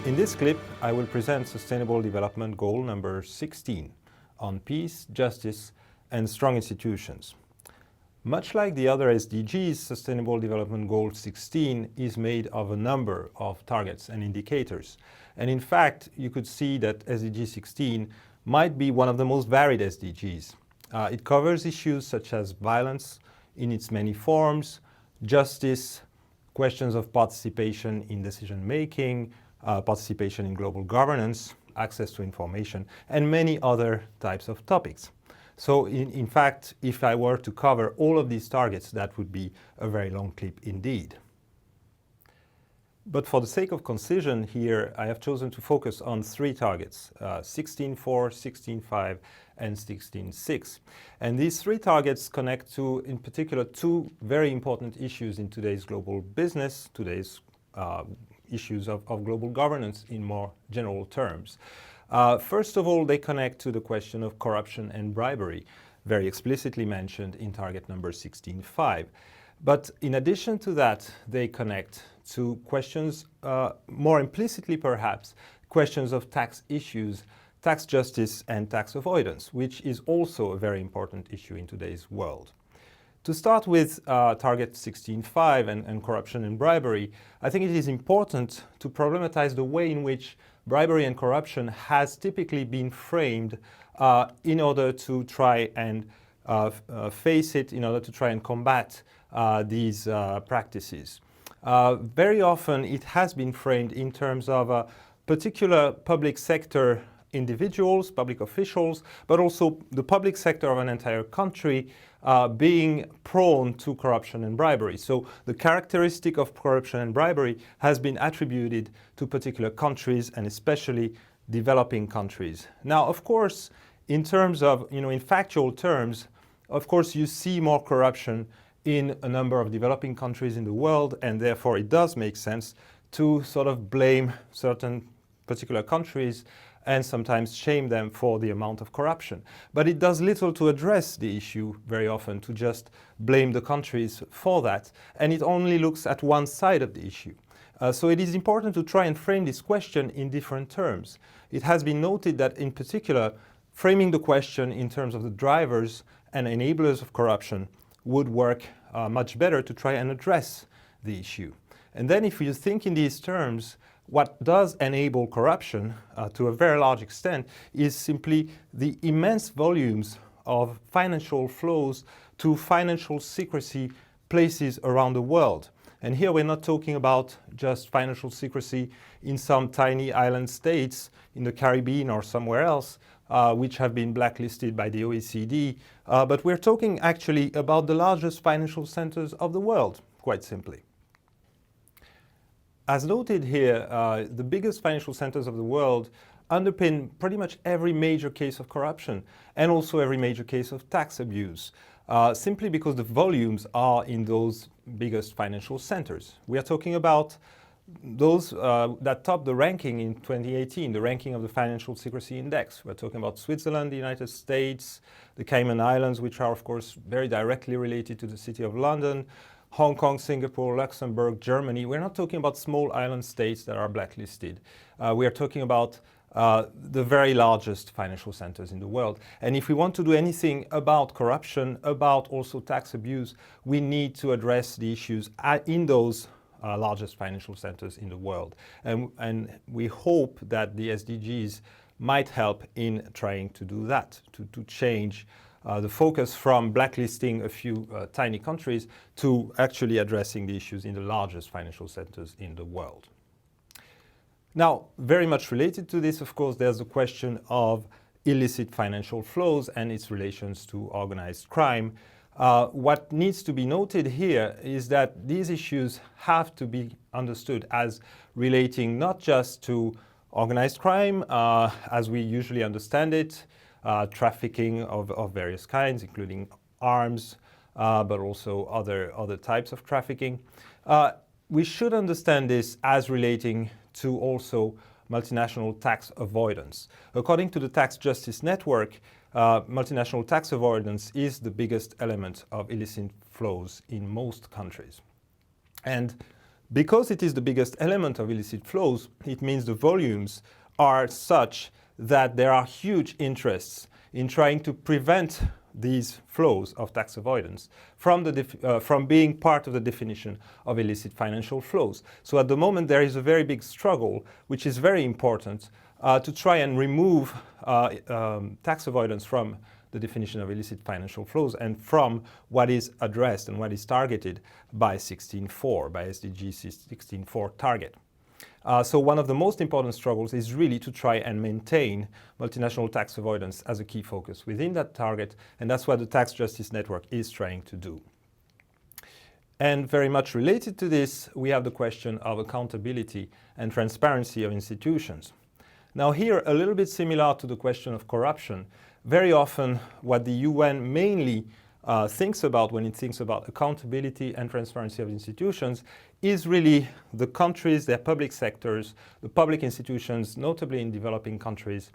In this clip, I will present Sustainable Development Goal number 16 on peace, justice, and strong institutions. Much like the other SDGs, Sustainable Development Goal 16 is made of a number of targets and indicators. And in fact, you could see that SDG 16 might be one of the most varied SDGs. It covers issues such as violence in its many forms, justice, questions of participation in decision-making, participation in global governance, access to information, and many other types of topics. So in fact, if I were to cover all of these targets, that would be a very long clip indeed. But for the sake of concision here, I have chosen to focus on three targets, 16.4, 16.5, and 16.6. And these three targets connect to, in particular, two very important issues in today's global business, today's issues of global governance in more general terms. First of all, they connect to the question of corruption and bribery, very explicitly mentioned in target number 16.5. But in addition to that, they connect to questions, more implicitly perhaps, questions of tax issues, tax justice and tax avoidance, which is also a very important issue in today's world. To start with target 16.5 and corruption and bribery, I think it is important to problematize the way in which bribery and corruption has typically been framed in order to try and face it, in order to try and combat these practices. Very often it has been framed in terms of particular public sector individuals, public officials, but also the public sector of an entire country being prone to corruption and bribery. So the characteristic of corruption and bribery has been attributed to particular countries and especially developing countries. Now, of course, in terms of, in factual terms, of course, you see more corruption in a number of developing countries in the world, and therefore it does make sense to sort of blame certain particular countries and sometimes shame them for the amount of corruption. But it does little to address the issue very often, to just blame the countries for that, and it only looks at one side of the issue. So it is important to try and frame this question in different terms. It has been noted that in particular, framing the question in terms of the drivers and enablers of corruption would work much better to try and address the issue. And then if you think in these terms, what does enable corruption to a very large extent is simply the immense volumes of financial flows to financial secrecy places around the world. And here we're not talking about just financial secrecy in some tiny island states in the Caribbean or somewhere else, which have been blacklisted by the OECD, but we're talking actually about the largest financial centers of the world, quite simply. As noted here, the biggest financial centers of the world underpin pretty much every major case of corruption and also every major case of tax abuse, simply because the volumes are in those biggest financial centers. We are talking about those that top the ranking in 2018, the ranking of the Financial Secrecy Index. We're talking about Switzerland, the United States, the Cayman Islands, which are of course very directly related to the City of London, Hong Kong, Singapore, Luxembourg, Germany. We're not talking about small island states that are blacklisted. We are talking about the very largest financial centers in the world. And if we want to do anything about corruption, about also tax abuse, we need to address the issues in those largest financial centers in the world. And we hope that the SDGs might help in trying to do that, to change the focus from blacklisting a few tiny countries to actually addressing the issues in the largest financial centers in the world. Now, very much related to this, of course, there's the question of illicit financial flows and its relations to organized crime. What needs to be noted here is that these issues have to be understood as relating not just to organized crime, as we usually understand it, trafficking of various kinds, including arms, but also other types of trafficking. We should understand this as relating to also multinational tax avoidance. According to the Tax Justice Network, multinational tax avoidance is the biggest element of illicit flows in most countries. And Because it is the biggest element of illicit flows, it means the volumes are such that there are huge interests in trying to prevent these flows of tax avoidance from being part of the definition of illicit financial flows. So at the moment there is a very big struggle, which is very important, to try and remove tax avoidance from the definition of illicit financial flows and from what is addressed and what is targeted by 16.4, by SDG 16.4 target. So one of the most important struggles is really to try and maintain multinational tax avoidance as a key focus within that target, and that's what the Tax Justice Network is trying to do. And very much related to this, we have the question of accountability and transparency of institutions. Now here, a little bit similar to the question of corruption, very often what the UN mainly thinks about when it thinks about accountability and transparency of institutions is really the countries, their public sectors, the public institutions, notably in developing countries.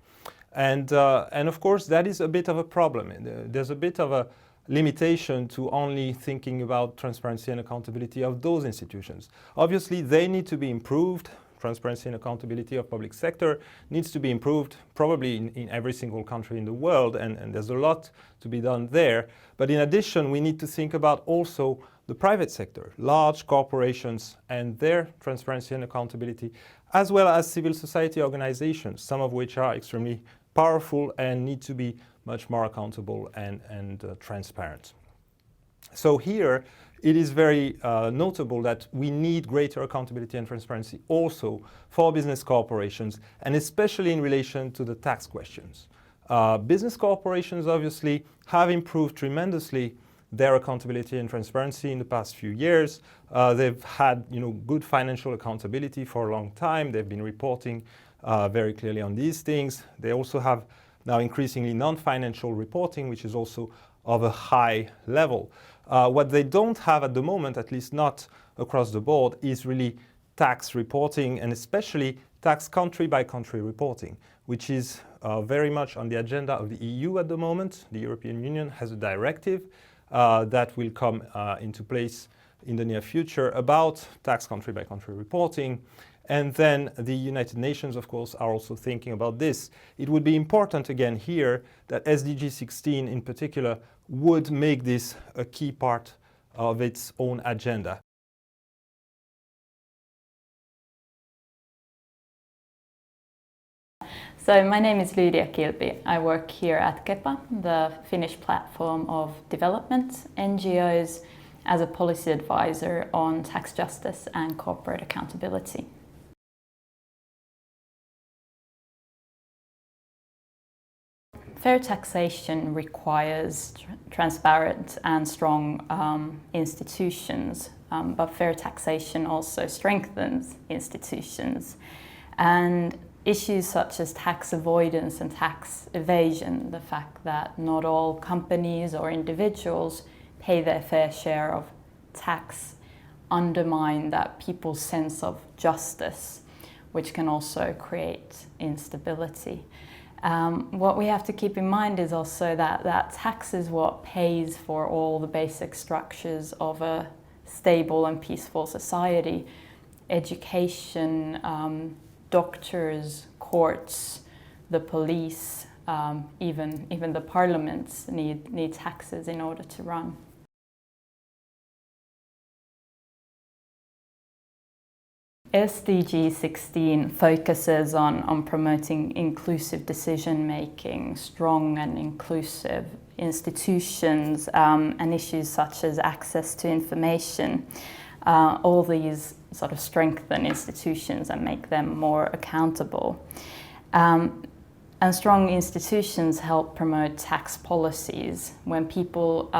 And of course, that is a bit of a problem. There's a bit of a limitation to only thinking about transparency and accountability of those institutions. Obviously, they need to be improved. Transparency and accountability of public sector needs to be improved probably in every single country in the world, and there's a lot to be done there. But in addition, we need to think about also the private sector, large corporations and their transparency and accountability, as well as civil society organizations, some of which are extremely powerful and need to be much more accountable and transparent. So here, it is very notable that we need greater accountability and transparency also for business corporations, and especially in relation to the tax questions. Business corporations obviously have improved tremendously their accountability and transparency in the past few years. They've had good financial accountability for a long time. They've been reporting very clearly on these things. They also have now increasingly non-financial reporting, which is also of a high level. What they don't have at the moment, at least not across the board, is really tax reporting, and especially tax country by country reporting, which is very much on the agenda of the EU at the moment. The European Union has a directive that will come into place in the near future about tax country by country reporting. And then the United Nations, of course, are also thinking about this. It would be important again here that SDG 16 in particular would make this a key part of its own agenda. So my name is Lydia Kilpi. I work here at KEPA, the Finnish platform of development NGOs, as a policy advisor on tax justice and corporate accountability. Fair taxation requires transparent and strong institutions, but fair taxation also strengthens institutions. And issues such as tax avoidance and tax evasion, the fact that not all companies or individuals pay their fair share of tax, undermine that people's sense of justice, which can also create instability. What we have to keep in mind is also that tax is what pays for all the basic structures of a stable and peaceful society. Education, doctors, courts, the police, even the parliaments need taxes in order to run. SDG 16 focuses on promoting inclusive decision-making, strong and inclusive institutions, and issues such as access to information. All these sort of strengthen institutions and make them more accountable. And strong institutions help promote tax policies. When people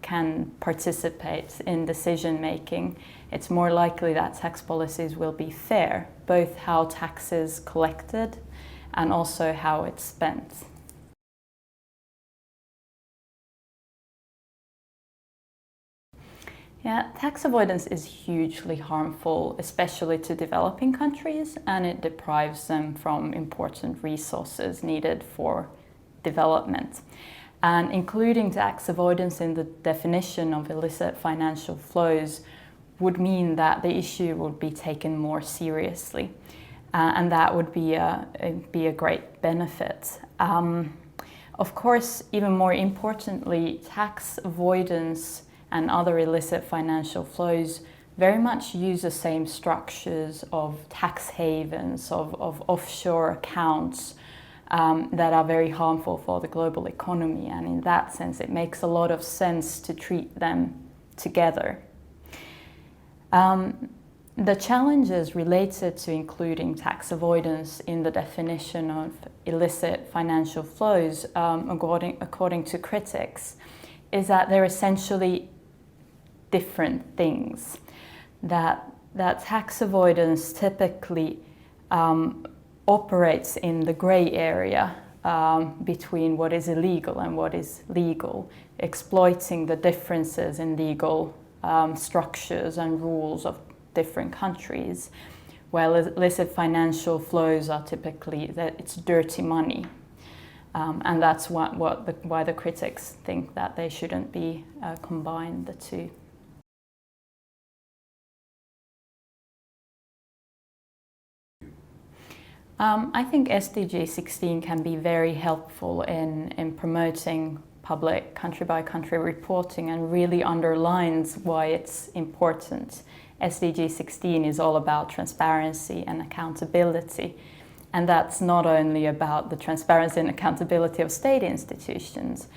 can participate in decision-making, it's more likely that tax policies will be fair, both how tax is collected and also how it's spent. Yeah, tax avoidance is hugely harmful, especially to developing countries, and it deprives them from important resources needed for development. And including tax avoidance in the definition of illicit financial flows would mean that the issue would be taken more seriously, and that would be a great benefit. Of course, even more importantly, tax avoidance and other illicit financial flows very much use the same structures of tax havens, of offshore accounts that are very harmful for the global economy. And in that sense, it makes a lot of sense to treat them together. The challenges related to including tax avoidance in the definition of illicit financial flows, according to critics, is that they're essentially different things. That tax avoidance typically operates in the grey area between what is illegal and what is legal, exploiting the differences in legal structures and rules of different countries, while illicit financial flows are typically that it's dirty money, and that's why the critics think that they shouldn't be combined, the two. I think SDG 16 can be very helpful in promoting public country-by-country reporting and really underlines why it's important. SDG 16 is all about transparency and accountability, and that's not only about the transparency and accountability of state institutions.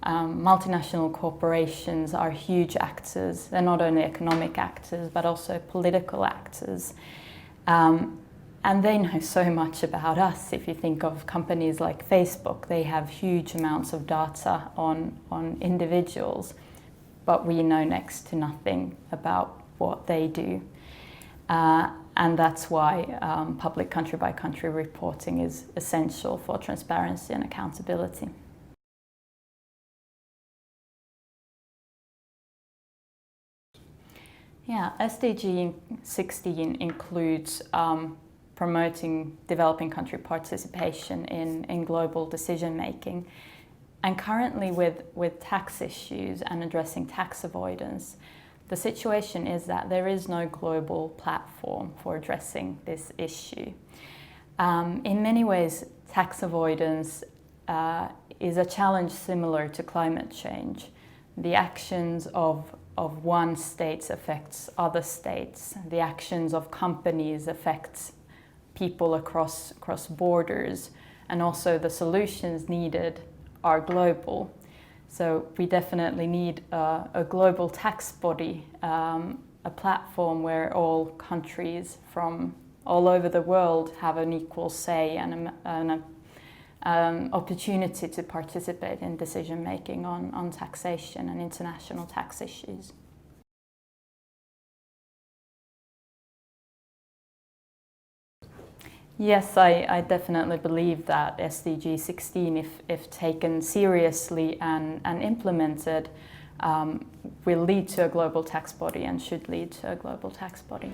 Multinational corporations are huge actors. They're not only economic actors but also political actors. And they know so much about us. If you think of companies like Facebook, they have huge amounts of data on individuals, but we know next to nothing about what they do. And that's why public country-by-country reporting is essential for transparency and accountability. Yeah, SDG 16 includes promoting developing country participation in global decision making. And currently with tax issues and addressing tax avoidance, the situation is that there is no global platform for addressing this issue. In many ways, tax avoidance is a challenge similar to climate change. The actions of one state affects other states. The actions of companies affect people across borders, and also the solutions needed are global. So we definitely need a global tax body, a platform where all countries from all over the world have an equal say and an opportunity to participate in decision making on taxation and international tax issues. Yes, I definitely believe that SDG 16, if taken seriously and implemented, will lead to a global tax body and should lead to a global tax body.